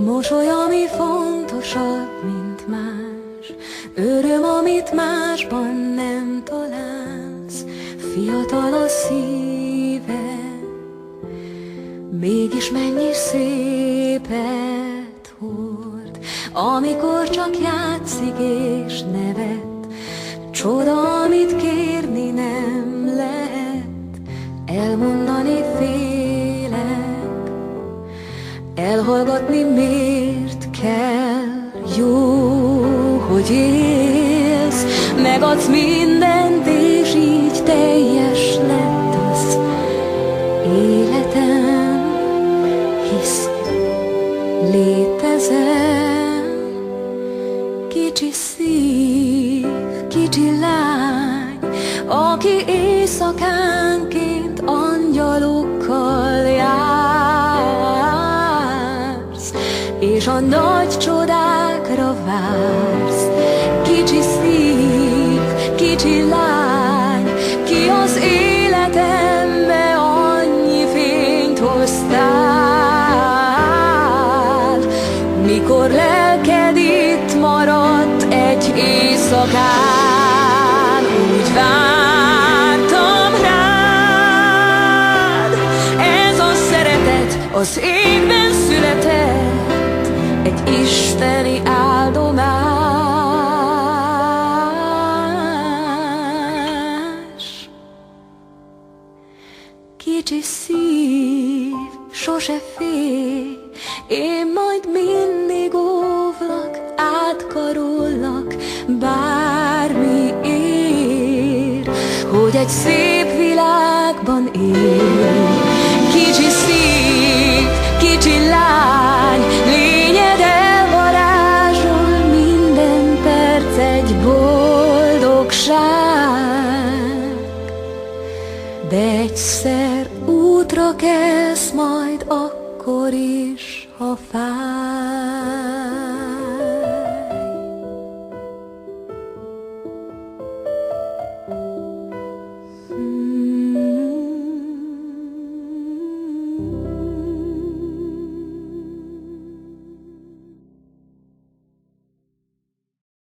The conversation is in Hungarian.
Mosoly, ami fontosabb, mint más, öröm, amit másban nem találsz. Fiatal a szíve, mégis mennyi szépet hord. Amikor csak játszik és nevet, csoda, amit kérni nem lehet. Elmondani félek, elhallgatni miért kell. Jó, hogy élsz, megadsz mindent, és így teljes lett az életem. Hisz létezem, kicsi szív, kicsi lány, aki éjszakánként angyalokkal jársz, és a nagy csodákra vársz. Kicsi szív, kicsi lány, ki az életembe annyi fényt hoztál, mikor lelked itt maradt egy éjszakán. Úgy vártam rád, ez a szeretet az égben született, egy isteni áldomás. Kicsi szív, sose félj, én majd mindig óvlak, átkarollak, bármi ér, hogy egy szép világban élj. Kicsi szív, kicsi lány, lényed elvarázsol, minden perc egy boldogság. De egyszer útra kezd majd akkor is, ha fáj.